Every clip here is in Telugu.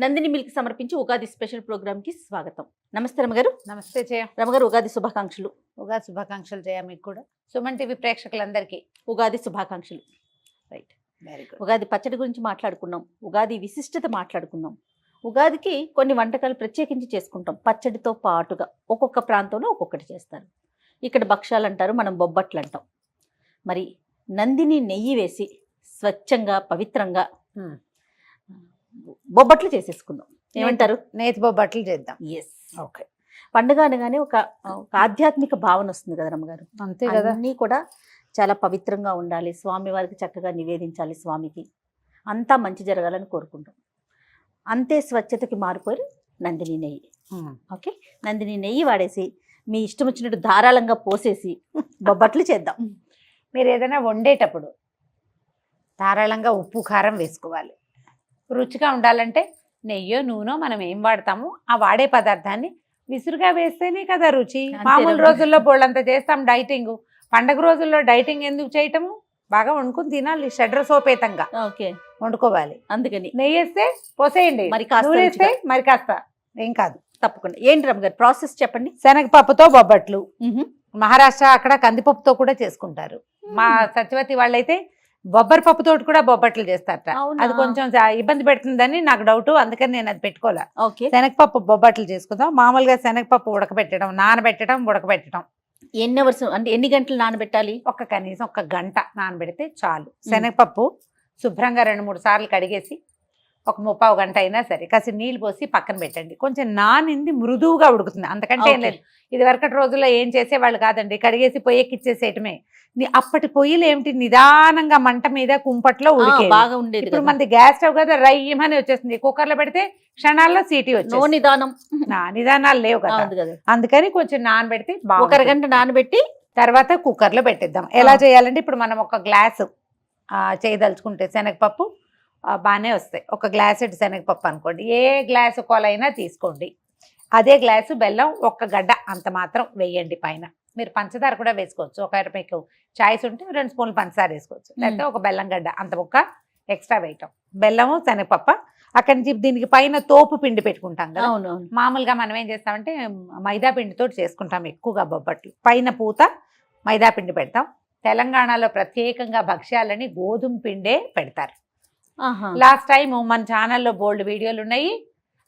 నందిని మిల్క్ సమర్పించి ఉగాది స్పెషల్ ప్రోగ్రామ్ కి స్వాగతం. నమస్తే రమగారు. నమస్తే జయ. రమగారు, ఉగాది శుభాకాంక్షలు. ఉగాది శుభాకాంక్షలు జయ. మీకు కూడా సుమన్ టీవీ ప్రేక్షకులందరికీ ఉగాది శుభాకాంక్షలు. Right, very good. ఉగాది పచ్చడి గురించి మాట్లాడుకున్నాం, ఉగాది విశిష్టత మాట్లాడుకున్నాం. ఉగాదికి కొన్ని వంటకాలు ప్రత్యేకించి చేసుకుంటాం. పచ్చడితో పాటుగా ఒక్కొక్క ప్రాంతంలో ఒక్కొక్కటి చేస్తారు. ఇక్కడ భక్షాలు అంటారు, మనం బొబ్బట్లు అంటాం. మరి నందిని నెయ్యి వేసి స్వచ్ఛంగా పవిత్రంగా బొబ్బట్లు చేసేసుకుందాం. ఏమంటారు? నేతి బొబ్బట్లు చేద్దాం. Yes, okay. పండుగ అనగానే ఒక ఆధ్యాత్మిక భావన వస్తుంది కదా రమ్మగారు. అంతే కదా. అన్నీ కూడా చాలా పవిత్రంగా ఉండాలి, స్వామి వారికి చక్కగా నివేదించాలి, స్వామికి అంతా మంచి జరగాలని కోరుకుంటాం. అంతే స్వచ్ఛతకి మారిపోయి నందిని నెయ్యి. ఓకే, నందిని నెయ్యి వాడేసి మీ ఇష్టం వచ్చినట్టు ధారాళంగా పోసేసి బొబ్బట్లు చేద్దాం. మీరు ఏదైనా వండేటప్పుడు ధారాళంగా ఉప్పు కారం వేసుకోవాలి. రుచిగా ఉండాలంటే నెయ్యో నూనె మనం ఏం వాడతామో ఆ వాడే పదార్థాన్ని విసురుగా వేస్తేనే కదా రుచి. మామూలు రోజుల్లో బోళ్ళంతా చేస్తాం డైటింగ్, పండగ రోజుల్లో డైటింగ్ ఎందుకు చేయటము? బాగా వండుకుని తినాలి, షడ్రసోపేతంగా ఓకే వండుకోవాలి. అందుకని నెయ్యి వేస్తే పోసేయండి, మరి కాస్త నూనె వేస్తే మరి కాస్త ఏం కాదు. తప్పకుండా. ఏంటి రమ్మగారు ప్రాసెస్ చెప్పండి. శనగపప్పుతో బొబ్బట్లు, మహారాష్ట్ర అక్కడ కందిపప్పుతో కూడా చేసుకుంటారు. మా సత్యవతి వాళ్ళైతే బొబ్బరి పప్పుతో కూడా బొబ్బట్లు చేస్తారట. అది కొంచెం ఇబ్బంది పెడుతుందని నాకు డౌట్, అందుకని నేను అది పెట్టుకోలే. శనగపప్పు బొబ్బట్లు చేసుకుందాం. మామూలుగా శనగపప్పు ఉడకబెట్టడం, నానబెట్టడం, ఉడకబెట్టడం. ఎన్ని అవర్స్ అంటే ఎన్ని గంటలు నానబెట్టాలి? కనీసం 1 గంట నానబెడితే చాలు. శనగపప్పు శుభ్రంగా 2-3 సార్లు కడిగేసి ఒక 30 గంట అయినా సరే కాసి నీళ్ళు పోసి పక్కన పెట్టండి. కొంచెం నానింది మృదువుగా ఉడుకుతుంది, అంతకంటే ఏం లేదు. ఇది వరకటి రోజుల్లో ఏం చేసేవాళ్ళు కాదండి, కడిగేసి పొయ్యికిచ్చేసేయటమే. అప్పటి పొయ్యిలు ఏమిటి, నిదానంగా మంట మీద కుంపట్లో ఉడికే బాగా ఉండేది. ఇప్పుడు మనది గ్యాస్ స్టవ్ కదా, రయ్యమని వచ్చేస్తుంది. కుక్కర్లో పెడితే క్షణాల్లో సీటీ వచ్చేది. నిదానాలు లేవు కదా, అందుకని కొంచెం నానబెడితే 1 గంట నానబెట్టి తర్వాత కుక్కర్లో పెట్టిద్దాం. ఎలా చేయాలంటే ఇప్పుడు మనం 1 గ్లాసు చేయదలుచుకుంటే శనగపప్పు బాగానే వస్తాయి. 1 గ్లాసెడ్ శనగపప్పు అనుకోండి, ఏ గ్లాసు కొలైనా తీసుకోండి. అదే గ్లాసు బెల్లం 1 గడ్డ అంత మాత్రం వేయండి. పైన మీరు పంచదార కూడా వేసుకోవచ్చు. ఒకవేళ మీకు చాయిస్ ఉంటే 2 స్పూన్లు పంచదార వేసుకోవచ్చు, లేకపోతే 1 బెల్లం గడ్డ అంత ముక్క ఎక్స్ట్రా వేయటం. బెల్లము శనగపప్పు. అక్కడి నుంచి దీనికి పైన తోపు పిండి పెట్టుకుంటాం కదా. మామూలుగా మనం ఏం చేస్తామంటే మైదా పిండితో చేసుకుంటాం ఎక్కువగా బొబ్బట్లు. పైన పూత మైదా పిండి పెడతాం. తెలంగాణలో ప్రత్యేకంగా భక్ష్యాలని గోధుమ పిండే పెడతారు. లాస్ట్ టైం మన ఛానల్లో బోల్డ్ వీడియోలు ఉన్నాయి,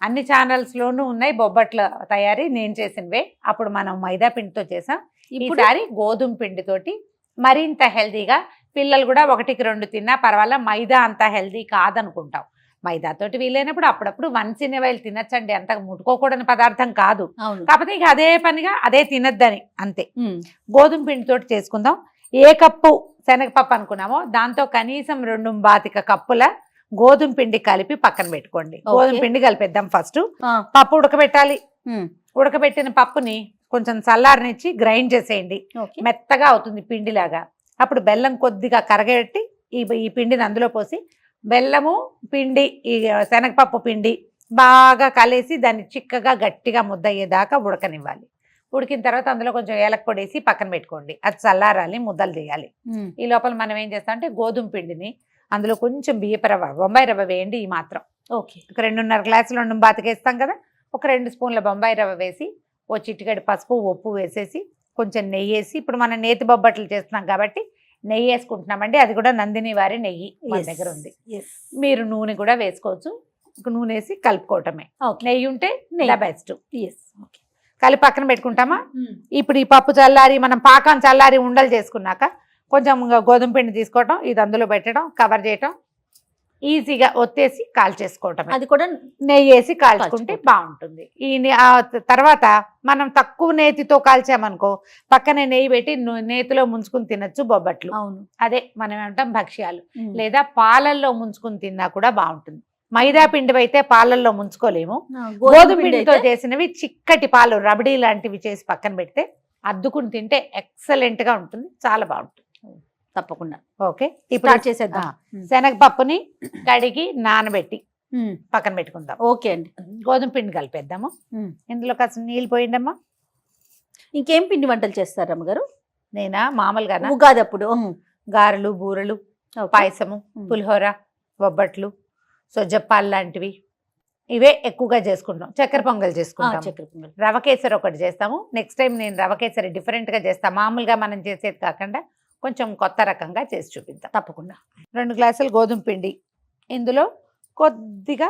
అన్ని ఛానల్స్లోనూ ఉన్నాయి బొబ్బట్ల తయారీ నేను చేసినవే. అప్పుడు మనం మైదా పిండితో చేసాం. ఈసారి గోధుమ పిండితోటి మరింత హెల్తీగా, పిల్లలు కూడా 1-2 తిన్నా పర్వాలేదు. మైదా అంత హెల్తీ కాదనుకుంటాం. మైదాతోటి వీలైనప్పుడు అప్పుడప్పుడు వన్సిన్ వైల్ తినచ్చండి, అంత ముట్టుకోకూడని పదార్థం కాదు. కాకపోతే ఇక అదే పనిగా అదే తినద్దని అంతే. గోధుమ పిండితోటి చేసుకుందాం. ఏ కప్పు శనగపప్పు అనుకున్నామో దాంతో కనీసం 2 కప్పుల గోధుమ పిండి కలిపి పక్కన పెట్టుకోండి. గోధుమ పిండి కలిపేద్దాం. ఫస్ట్ పప్పు ఉడకబెట్టాలి. ఉడకబెట్టిన పప్పుని కొంచెం చల్లారనిచ్చి గ్రైండ్ చేసేయండి, మెత్తగా అవుతుంది పిండిలాగా. అప్పుడు బెల్లం కొద్దిగా కరగబెట్టి ఈ పిండిని అందులో పోసి బెల్లము పిండి ఈ శనగపప్పు పిండి బాగా కలిసి దాన్ని చిక్కగా గట్టిగా ముద్ద అయ్యేదాకా ఉడకనివ్వాలి. ఉడికిన తర్వాత అందులో కొంచెం ఏలక పొడి వేసి పక్కన పెట్టుకోండి. అది చల్లారాలి, ముద్దలు చేయాలి. ఈ లోపల మనం ఏం చేస్తామంటే గోధుమ పిండిని అందులో కొంచెం బియ్యపు రవ్వ, బొంబాయి రవ్వ వేయండి. ఈ మాత్రం ఓకే. 2.5 గ్లాసులు వేస్తాం కదా, 2 స్పూన్ల బొంబాయి రవ్వ వేసి ఓ చిటికెడు పసుపు, ఉప్పు వేసేసి కొంచెం నెయ్యి వేసి, ఇప్పుడు మనం నేతి బొబ్బట్లు చేస్తున్నాం కాబట్టి నెయ్యి వేసుకుంటున్నామండి. అది కూడా నందిని వారి నెయ్యి మన దగ్గర ఉంది. మీరు నూనె కూడా వేసుకోవచ్చు. నూనె వేసి కలుపుకోవటమే. నెయ్యి ఉంటే బెస్ట్. కలిపి పక్కన పెట్టుకుంటామా. ఇప్పుడు ఈ పప్పు చల్లారి మనం పాకం చల్లారి ఉండలు చేసుకున్నాక కొంచెం గోధుమ పిండి తీసుకోవటం, ఇది అందులో పెట్టడం, కవర్ చేయటం, ఈజీగా ఒత్తేసి కాల్చేసుకోవటం. అది కూడా నెయ్యి వేసి కాల్చుకుంటే బాగుంటుంది. తర్వాత మనం తక్కువ నేతితో కాల్చామనుకో పక్కనే నెయ్యి పెట్టి నేతిలో ముంచుకుని తినచ్చు బొబ్బట్లు. అదే మనం ఏమంటాం భక్ష్యాలు. లేదా పాలల్లో ముంచుకుని తిన్నా కూడా బాగుంటుంది. మైదా పిండి అయితే పాలల్లో ముంచుకోలేము. గోధుమ పిండితో చేసినవి చిక్కటి పాలు రబడీ లాంటివి చేసి పక్కన పెడితే అద్దుకుని తింటే ఎక్సలెంట్ గా ఉంటుంది, చాలా బాగుంటుంది. తప్పకుండా. ఓకే, ఇప్పుడు చేసేద్దాం. శనగపప్పుని కడిగి నానబెట్టి పక్కన పెట్టుకుందాం. ఓకే అండి. గోధుమ పిండి కలిపేద్దాము. ఇందులో కాస్త నీళ్ళు పోయిందమ్మా. ఇంకేం పిండి వంటలు చేస్తారు అమ్మగారు? నేనా మామూలుగా ఉగాది అప్పుడు గారెలు, బూరెలు, పాయసము, పులిహోర, బొబ్బట్లు, సొజ్జప్పాలు లాంటివి, ఇవే ఎక్కువగా చేసుకుంటాం. చక్కెర పొంగల్ చేసుకుంటాం, చక్కెర పొంగల్, రవ కేసరి ఒకటి చేస్తాము. నెక్స్ట్ టైం నేను రవ కేసరి డిఫరెంట్గా చేస్తాను, మామూలుగా మనం చేసేది కాకుండా కొంచెం కొత్త రకంగా చేసి చూపిద్దాం. తప్పకుండా. 2 గ్లాసులు గోధుమ పిండి, ఇందులో కొద్దిగా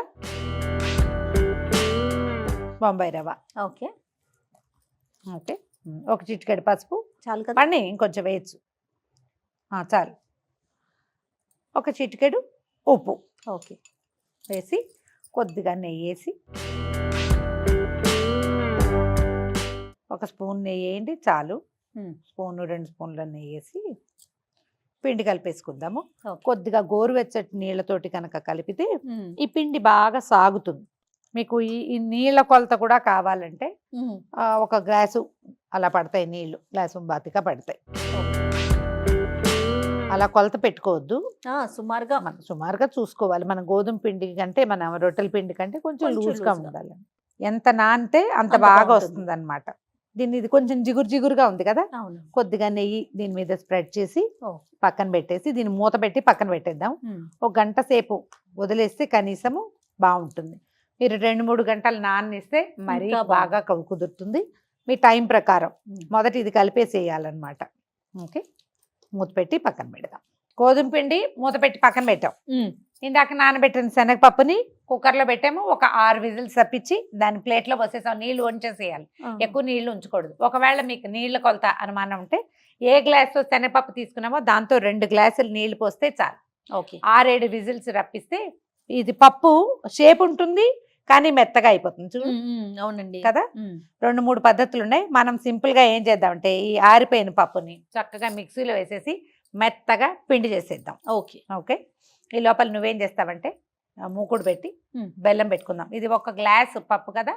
బొంబాయి రవ, ఓకే ఓకే, ఒక చిటికెడు పసుపు, చాలు కదా. పండి ఇంకొంచెం వేయచ్చు, చాలు. ఒక చిటికెడు ఉప్పు ఓకే వేసి కొద్దిగా నెయ్యి వేసి, ఒక స్పూన్ నెయ్యి వేయండి చాలు. స్పూను 2 స్పూన్ల నెయ్యి వేసి పిండి కలిపేసుకుందాము. కొద్దిగా గోరువెచ్చటి నీళ్ళతోటి కనుక కలిపితే ఈ పిండి బాగా సాగుతుంది. మీకు ఈ నీళ్ళ కొలత కూడా కావాలంటే ఒక గ్లాసు అలా పడతాయి నీళ్లు, గ్లాసు బాతిగా పడతాయి. అలా కొలత పెట్టుకోవద్దు, సుమారుగా మనం సుమారుగా చూసుకోవాలి. మన గోధుమ పిండి కంటే, మన రొట్టెల పిండి కంటే కొంచెం లూజ్గా ఉండాలి. ఎంత నానితే అంత బాగా వస్తుంది అనమాట. దీన్ని ఇది కొంచెం జిగురుగా ఉంది కదా, కొద్దిగా నెయ్యి దీని మీద స్ప్రెడ్ చేసి పక్కన పెట్టేసి దీన్ని మూత పెట్టి పక్కన పెట్టేద్దాం. ఒక గంట సేపు వదిలేస్తే కనీసము బాగుంటుంది. మీరు 2-3 గంటలు నానిస్తే మరీ బాగా కుదురుతుంది. మీ టైం ప్రకారం మొదటి ఇది కలిపేసేయాలన్నమాట. ఓకే, మూత పెట్టి పక్కన పెడదాం. గోధుమ పిండి మూత పెట్టి పక్కన పెట్టాం. ఇందాక నానబెట్టిన శనగపప్పుని కుక్కర్లో పెట్టాము. ఒక 6 విజిల్స్ తప్పించి దాని ప్లేట్లో పోసేసాం. నీళ్లు వంచేసేయాలి, ఎక్కువ నీళ్లు ఉంచకూడదు. ఒకవేళ మీకు నీళ్ల కొలత అనుమానం ఉంటే ఏ గ్లాస్తో శనగపప్పు తీసుకున్నామో దాంతో 2 గ్లాసులు నీళ్లు పోస్తే చాలు. ఓకే, 6-7 విజిల్స్ రప్పిస్తే ఇది పప్పు షేప్ ఉంటుంది కానీ మెత్తగా అయిపోతుంది. చూడు, అవునండి కదా. 2-3 పద్ధతులు ఉన్నాయి. మనం సింపుల్గా ఏం చేద్దామంటే ఈ ఆరిపోయిన పప్పుని చక్కగా మిక్సీలో వేసేసి మెత్తగా పిండి చేసేద్దాం. ఓకే ఓకే, ఈ లోపల నువ్వేం చేస్తావంటే మూకుడు పెట్టి బెల్లం పెట్టుకుందాం. ఇది 1 గ్లాసు పప్పు కదా,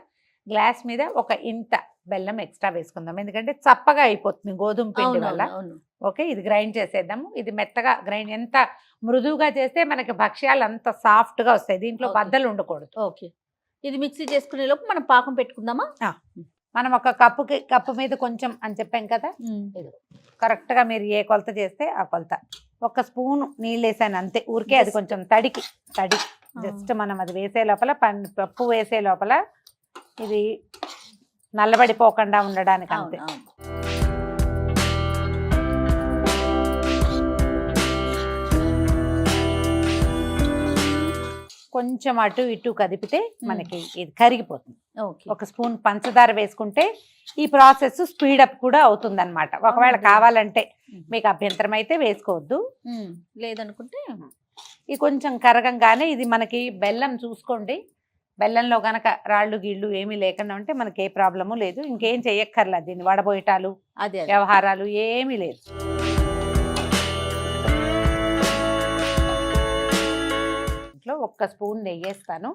గ్లాస్ మీద ఒక ఇంత బెల్లం ఎక్స్ట్రా వేసుకుందాం, ఎందుకంటే చప్పగా అయిపోతుంది గోధుమ పిండి వల్ల. ఓకే, ఇది గ్రైండ్ చేసేద్దాము. ఇది మెత్తగా గ్రైండ్, ఎంత మృదువుగా చేస్తే మనకి భక్ష్యాలు అంత సాఫ్ట్గా వస్తాయి. దీంట్లో బద్దలు ఉండకూడదు. ఓకే, ఇది మిక్సీ చేసుకునే లోపు మనం పాకం పెట్టుకుందామా. మనం ఒక కప్పు మీద కొంచెం అని చెప్పాం కదా, ఇది కరెక్ట్గా మీరు ఏ కొలత చేస్తే ఆ కొలత. 1 స్పూను నీళ్ళు వేసాను అంతే, ఊరికే. అది కొంచెం తడి జస్ట్ మనం అది వేసే లోపల, పప్పు వేసే లోపల ఇది నల్లబడిపోకుండా ఉండడానికి అంతే. కొంచెం అటు ఇటు కదిపితే మనకి ఇది కరిగిపోతుంది. 1 స్పూన్ పంచదార వేసుకుంటే ఈ ప్రాసెస్ స్పీడప్ కూడా అవుతుంది అనమాట. ఒకవేళ కావాలంటే మీకు అభ్యంతరం అయితే వేసుకోవద్దు, లేదనుకుంటే ఇది కొంచెం కరగంగానే ఇది మనకి బెల్లం చూసుకోండి. బెల్లంలో కనుక రాళ్ళు గీళ్ళు ఏమీ లేకుండా ఉంటే మనకి ఏ ప్రాబ్లము లేదు. ఇంకేం చెయ్యక్కర్లేదు, దీన్ని వడబోయటాలు వ్యవహారాలు ఏమీ లేదు. ఇంట్లో 1 స్పూన్ నెయ్యి వేస్తాను.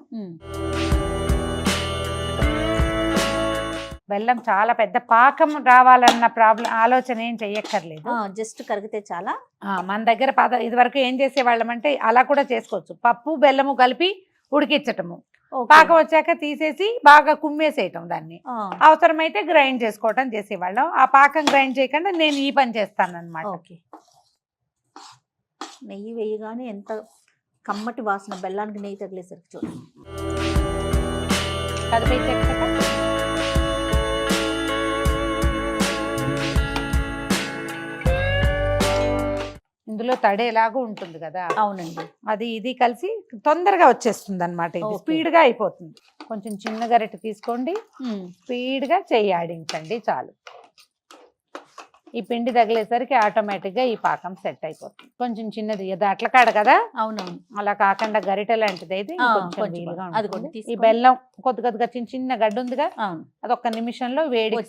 బెల్లం చాలా పెద్ద పాకం రావాలన్న ఆలోచన ఏం చెయ్యక్కర్లేదు, జస్ట్ కరిగితే చాలా. మన దగ్గర ఇదివరకు ఏం చేసేవాళ్ళం అంటే అలా కూడా చేసుకోవచ్చు. పప్పు బెల్లము కలిపి ఉడికించటము, పాకం వచ్చాక తీసేసి బాగా కుమ్మేసేయటం, దాన్ని అవసరమైతే గ్రైండ్ చేసుకోవటం చేసేవాళ్ళం. ఆ పాకం గ్రైండ్ చేయకుండా నేను ఈ పని చేస్తాను అనమాట. ఓకే, నెయ్యి వేయగానే ఎంత కమ్మటి వాసన, బెల్లానికి నెయ్యి తగిలేసరికి చూడండి. ఇందులో తడి ఎలాగూ ఉంటుంది కదా. అవునండి, అది ఇది కలిసి తొందరగా వచ్చేస్తుంది అనమాట. ఇది స్పీడ్గా అయిపోతుంది. కొంచెం చిన్న గరిటె తీసుకోండి, స్పీడ్గా చెయ్యి ఆడించండి చాలు. ఈ పిండి తగిలేసరికి ఆటోమేటిక్గా ఈ పాకం సెట్ అయిపోతుంది. కొంచెం చిన్నది అట్ల కాడ కదా, అవునవును, అలా కాకుండా గరిటె లాంటిది అయితే వీలుగా ఉంటుంది. ఈ బెల్లం కొద్దిగా చిన్న గడ్డ ఉందిగా, అది 1 నిమిషంలో వేడి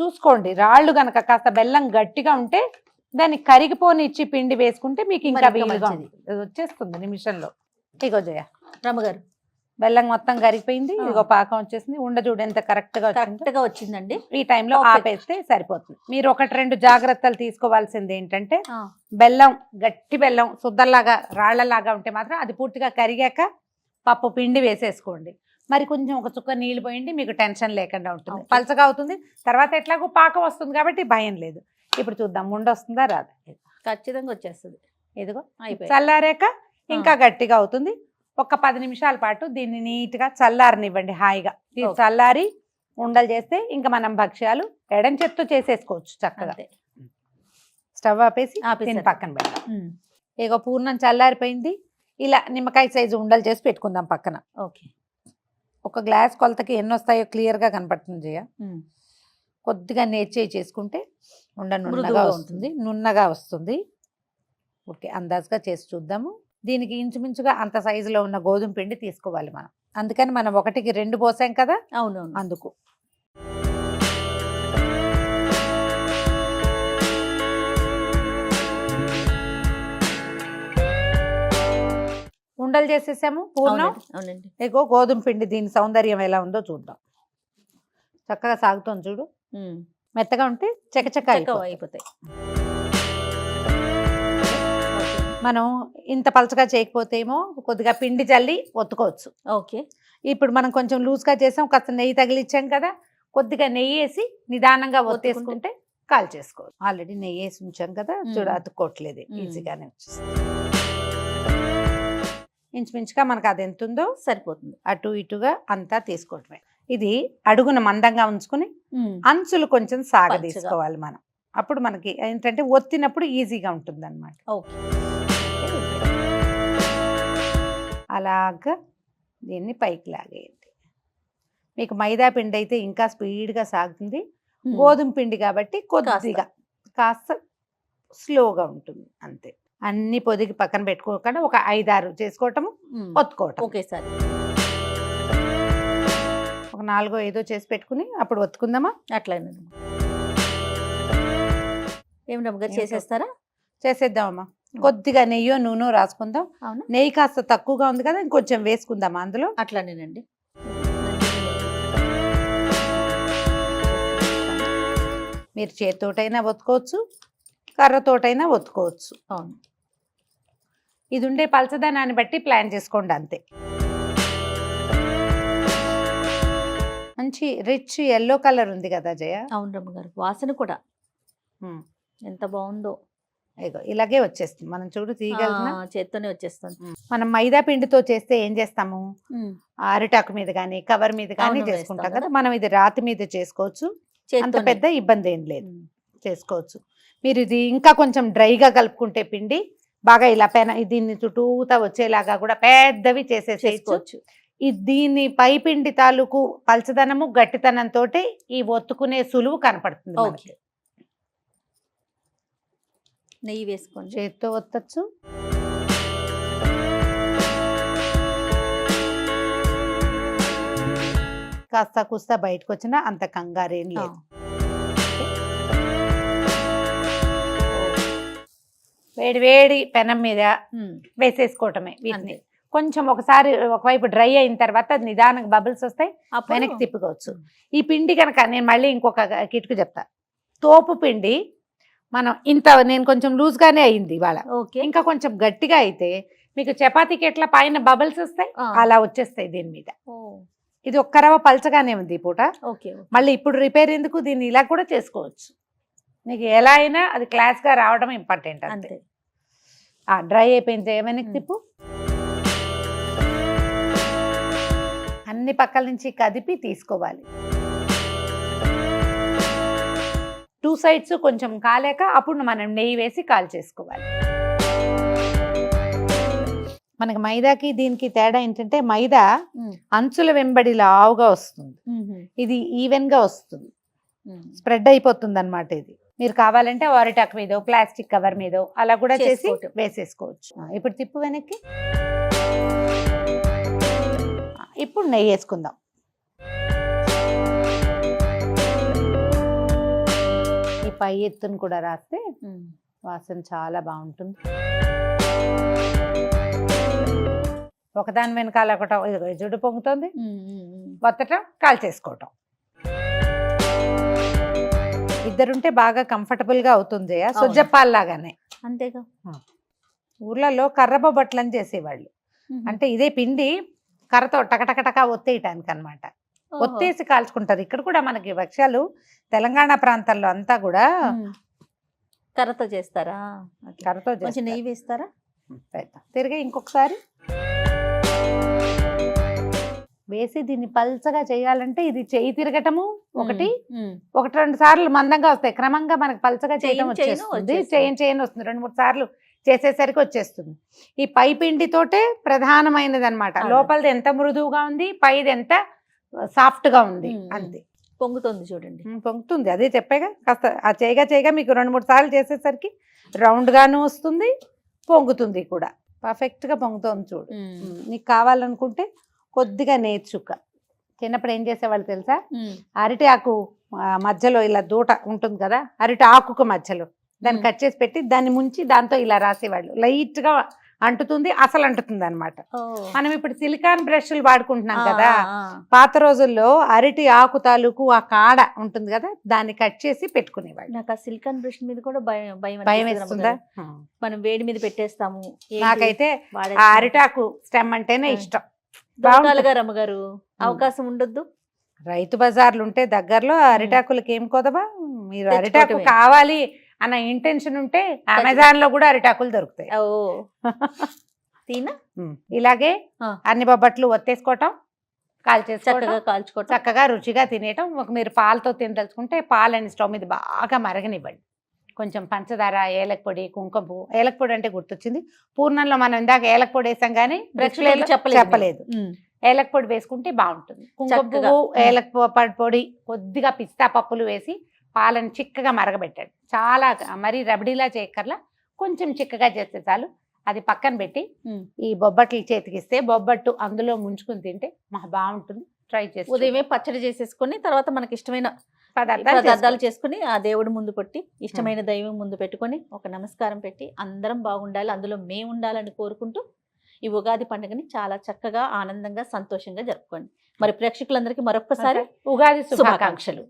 చూసుకోండి. రాళ్ళు గనక కాస్త బెల్లం గట్టిగా ఉంటే దాన్ని కరిగిపోనిచ్చి పిండి వేసుకుంటే మీకు ఇంకా వీలుగా వచ్చేస్తుంది నిమిషంలో. ఇగో జయ రమ్మగారు, బెల్లం మొత్తం కరిగిపోయింది. ఇదిగో పాకం వచ్చేసింది. ఉండ చూడు ఎంత కరెక్ట్ గా వచ్చిందండి. ఈ టైంలో ఆపేస్తే సరిపోతుంది. మీరు 1-2 జాగ్రత్తలు తీసుకోవాల్సింది ఏంటంటే, బెల్లం గట్టి బెల్లం శుద్ధలాగా రాళ్లలాగా ఉంటే మాత్రం అది పూర్తిగా కరిగాక పప్పు పిండి వేసేసుకోండి. మరి కొంచెం 1 చుక్క నీళ్ళు పోయండి, మీకు టెన్షన్ లేకుండా ఉంటుంది. పలచగా అవుతుంది, తర్వాత ఎట్లాగో పాకం వస్తుంది కాబట్టి భయం లేదు. ఇప్పుడు చూద్దాం ఉండ వస్తుందా రాదా. ఖచ్చితంగా వచ్చేస్తుంది. ఇదిగో చల్లారాక ఇంకా గట్టిగా అవుతుంది. ఒక 10 నిమిషాల పాటు దీన్ని నీట్గా చల్లారనివ్వండి హాయిగా. ఇది Okay. చల్లారి ఉండలు చేస్తే ఇంకా మనం భక్ష్యాలు ఎడం చేత్తో చేసేసుకోవచ్చు చక్కగా. అంతే. స్టవ్ ఆపేసి ఆపేసారు. దీన్ని పక్కన పెడదాం. ఇక పూర్ణం చల్లారిపోయింది. ఇలా నిమ్మకాయ సైజు ఉండలు చేసి పెట్టుకుందాం పక్కన. ఓకే. ఒక గ్లాస్ కొలతకి ఎన్ని వస్తాయో క్లియర్గా కనపడుతుంది జయ. కొద్దిగా నేర్చేయి చేసుకుంటే నున్నగా మృదువుగా వస్తుంది, నున్నగా వస్తుంది. ఓకే, అందాజుగా చేసి చూద్దాము. దీనికి ఇంచుమించుగా అంత సైజులో ఉన్న గోధుమ పిండి తీసుకోవాలి మనం. అందుకని మనం 1కి 2 పోసాం కదా, అవునవును. అందుకు. ఉండలు చేసేసాము పూర్ణం. అవునండి. ఇగో గోధుమ పిండి దీని సౌందర్యం ఎలా ఉందో చూద్దాం. చక్కగా సాగుతోంది చూడు. మెత్తగా ఉంటే చకచక అయిపోతాయి. మనం ఇంత పలచగా చేయకపోతే ఏమో కొద్దిగా పిండి చల్లి ఒత్తుకోవచ్చు. ఓకే. ఇప్పుడు మనం కొంచెం లూజ్గా చేసాం, కాస్త నెయ్యి తగిలిచ్చాం కదా, కొద్దిగా నెయ్యి వేసి నిదానంగా ఒత్తేసుకుంటే కాల్ చేసుకోవచ్చు. ఆల్రెడీ నెయ్యి వేసి ఉంచాం కదా, చూడ అతుక్కోవట్లేదు, ఈజీగానే వచ్చేస్తుంది. ఇంచుమించుగా మనకు అది ఎంత ఉందో సరిపోతుంది. అటు ఇటుగా అంతా తీసుకోవటమే. ఇది అడుగున మందంగా ఉంచుకుని అంచులు కొంచెం సాగదీసుకోవాలి మనం. అప్పుడు మనకి ఏంటంటే ఒత్తినప్పుడు ఈజీగా ఉంటుంది అనమాట. అలాగా దీన్ని పైకి లాగేయండి. మీకు మైదా పిండి అయితే ఇంకా స్పీడ్గా సాగుతుంది. గోధుమ పిండి కాబట్టి కొద్దిగా కాస్త స్లోగా ఉంటుంది అంతే. అన్ని పొదిగి పక్కన పెట్టుకోకుండా ఒక 5-6 చేసుకోవటము, ఒత్తుకోవటం ఒకేసారి. ఒక 4-5 చేసి పెట్టుకుని అప్పుడు ఒత్తుకుందామా? అట్లనే ఏం రమ్మగారు చేసేస్తారా? చేసేద్దామమ్మా. కొద్దిగా నెయ్యో నూనె రాసుకుందాం. అవునా? నెయ్యి కాస్త తక్కువగా ఉంది కదా, ఇంకొంచెం వేసుకుందామా అందులో. అట్లానేనండి. మీరు చేతితోటైనా ఒత్తుకోవచ్చు, కర్రతోటైనా ఒత్తుకోవచ్చు. అవును. ఇది ఉండే పలచదనాన్ని బట్టి ప్లాన్ చేసుకోండి అంతే. మంచి రిచ్ ఎల్లో కలర్ ఉంది కదా జయ. అవును రమ్మగారు. వాసన కూడా ఎంత బాగుందో. ఇగో ఇలాగే వచ్చేస్తుంది. మనం చూడు తీయగలిగిన చేత్తోనే వచ్చేస్తుంది. మనం మైదా పిండితో చేస్తే ఏం చేస్తాము, అరిటాకు మీద కానీ కవర్ మీద కానీ చేసుకుంటాం కదా. మనం ఇది రాతి మీద చేసుకోవచ్చు, అంత పెద్ద ఇబ్బంది ఏం లేదు, చేసుకోవచ్చు. మీరు ఇది ఇంకా కొంచెం డ్రైగా కలుపుకుంటే పిండి బాగా ఇలా దీన్ని చుట్టూతా వచ్చేలాగా కూడా పెద్దవి చేసేసుకోవచ్చు. దీన్ని పై పిండి తాలూకు పలచదనము గట్టితనంతో ఈ ఒత్తుకునే సులువు కనపడుతుంది. నెయ్యి వేసుకోండి, చేతితో ఒత్తచ్చు. కాస్త కుస్తా బయటకు వచ్చినా అంత కంగారేం లేదు. వేడి వేడి పెనం మీద వేసేసుకోవటమే వీటిని. కొంచెం ఒకసారి ఒకవైపు డ్రై అయిన తర్వాత నిదానంగా బబుల్స్ వస్తాయి, వెనక్కి తిప్పుకోవచ్చు. ఈ పిండి కనుక నేను మళ్ళీ ఇంకొక కిటుకు చెప్తా. తోపు పిండి మనం నేను కొంచెం లూజ్గానే అయింది ఇవాళ. ఇంకా కొంచెం గట్టిగా అయితే మీకు చపాతీకి ఎట్లా పైన బబుల్స్ వస్తాయి అలా వచ్చేస్తాయి దీని మీద. ఇది ఒక్క రవ్వ పలచగానే ఉంది ఈ పూట. మళ్ళీ ఇప్పుడు రిపేర్ ఎందుకు, దీన్ని ఇలా కూడా చేసుకోవచ్చు. నీకు ఎలా అయినా అది క్లాస్గా రావడం ఇంపార్టెంట్ అంతే. డ్రై అయిపోయింది, వెనక్కి తిప్పు. అన్ని పక్కల నుంచి కదిపి తీసుకోవాలి. 2 సైడ్స్ కొంచెం కాలేక అప్పుడు మనం నెయ్యి వేసి కాల్ చేసుకోవాలి. మనకి మైదాకి దీనికి తేడా ఏంటంటే మైదా అంచుల వెంబడి లావుగా వస్తుంది, ఇది ఈవెన్ గా వస్తుంది, స్ప్రెడ్ అయిపోతుంది అనమాట. ఇది మీరు కావాలంటే అరిటాకు మీదో ప్లాస్టిక్ కవర్ మీదో అలా కూడా చేసి వేసేసుకోవచ్చు. ఇప్పుడు తిప్పు వెనక్కి. ఇప్పుడు నెయ్యి వేసుకుందాం. ఈ పై ఎత్తును కూడా రాస్తే వాసన చాలా బాగుంటుంది. ఒకదాని వెనకాల ఒకటి జుడు పొంగుతుంది, వత్తటం కాల్ చేసుకోవటం. ఇద్దరుంటే బాగా కంఫర్టబుల్ గా అవుతుంది. సొజ్జప్పాల్లాగానే. అంతేగా. ఊర్లలో కర్రబొబ్బట్లని చేసేవాళ్ళు. అంటే ఇదే పిండి కర్రతో టకటకటక ఒత్తేయటానికి అనమాట. ఒత్తేసి కాల్చుకుంటారు. ఇక్కడ కూడా మనకి భక్ష్యాలు తెలంగాణ ప్రాంతాల్లో అంతా కూడా కర్రతో చేస్తారా? కర్రతో నెయ్యి వేస్తారా? తిరిగి ఇంకొకసారి వేసి దీన్ని పల్చగా చేయాలంటే ఇది చేయి తిరగటము ఒకటి ఉమ్. 1-2 సార్లు మందంగా వస్తాయి, క్రమంగా మనకి పల్చగా చేయడం చేయను వచ్చేస్తుంది, వచ్చేస్తుంది. చేయను వస్తుంది, 2-3 సార్లు చేసేసరికి వచ్చేస్తుంది. ఈ పై పిండితోటే ప్రధానమైనది అనమాట. అదే. లోపలిది ఎంత మృదువుగా ఉంది, పైది ఎంత సాఫ్ట్ గా ఉంది, అంతే. పొంగుతుంది చూడండి. పొంగుతుంది, అదే చెప్పాగా. కాస్త ఆ చేయగా మీకు 2-3 సార్లు చేసేసరికి రౌండ్ గాను వస్తుంది, పొంగుతుంది కూడా. పర్ఫెక్ట్ గా పొంగుతుంది చూడు. నీకు కావాలనుకుంటే కొద్దిగా నేర్చుక్క. చిన్నప్పుడు ఏం చేసేవాళ్ళు తెలుసా, అరటి ఆకు మధ్యలో ఇలా దూట ఉంటుంది కదా, అరటి ఆకుకు మధ్యలో దాన్ని కట్ చేసి పెట్టి దాన్ని ముంచి దాంతో ఇలా రాసేవాళ్ళు. లైట్ గా అంటుతుంది, అసలు అంటుతుంది అనమాట. మనం ఇప్పుడు సిలికాన్ బ్రష్లు వాడుకుంటున్నాం కదా, పాత రోజుల్లో అరటి ఆకు తాలూకు ఆ కాడ ఉంటుంది కదా, దాన్ని కట్ చేసి పెట్టుకునేవాళ్ళు. నాకు ఆ సిలికాన్ బ్రష్ మీద కూడా భయం భయం అనిపిస్తుంది వేస్తుందా? అమ్మగారు. మనం వేడి మీద పెట్టేస్తాము. ఏంటి నాకైతే ఆ వాడేస్తాము. అరిటాకు స్టెమ్ అంటేనే ఇష్టం. దొరకాలిగా రమ్మగారు, అవకాశం ఉండొద్దు. రైతు బజార్లు ఉంటే దగ్గరలో అరిటాకులకి ఏం కొదవా. మీరు అరిటాకు తెచ్చుకోవటమే. కావాలి అన్న ఇంటెన్షన్ ఉంటే అమెజాన్ లో కూడా అరిటాకులు దొరుకుతాయి. ఓ తీనా ఇలాగే ఆ. అన్ని బొబ్బట్లు ఒత్తేసుకోవటం, కాల్చేసుకోవటం, చక్కగా కాల్చుకోవటం. చక్కగా రుచిగా తినేయటం. ఒక మీరు పాలతో తినదలుచుకుంటే పాలని స్టవ్ మీద బాగా మరగనివ్వండి. కొంచెం పంచదార, ఏలక పొడి, కుంకుమ పువ్వు. ఏలక పొడి అంటే గుర్తొచ్చింది, పూర్ణంలో మనం ఇందాక ఏలక పొడి వేసాం కానీ బ్రష్లో చెప్పలేదు. ఏలక పొడి వేసుకుంటే బాగుంటుంది. కుంకుమ చక్కగా. పువ్వు, ఏలక పొడి, కొద్దిగా పిస్తా పప్పులు వేసి పాలను చిక్కగా మరగబెట్టాడు. చాలా మరీ రబడీలా చేయక్కర్లా, కొంచెం చిక్కగా చేస్తే చాలు. అది పక్కన పెట్టి ఈ బొబ్బట్లు చేతికిస్తే బొబ్బట్టు అందులో ముంచుకుని తింటే బాగుంటుంది. ట్రై చేసి ఉదయమే పచ్చడి చేసేసుకొని తర్వాత మనకి ఇష్టమైన పదార్థాలు పదార్థాలు చేసుకుని ఆ దేవుడి ముందు పెట్టి, ఇష్టమైన దైవం ముందు పెట్టుకొని ఒక నమస్కారం పెట్టి అందరం బాగుండాలి, అందులో మేము ఉండాలని కోరుకుంటూ ఈ ఉగాది పండుగని చాలా చక్కగా, ఆనందంగా, సంతోషంగా జరుపుకోండి. మరి ప్రేక్షకులందరికీ మరొక్కసారి ఉగాది శుభాకాంక్షలు. శుభాకాంక్షలు.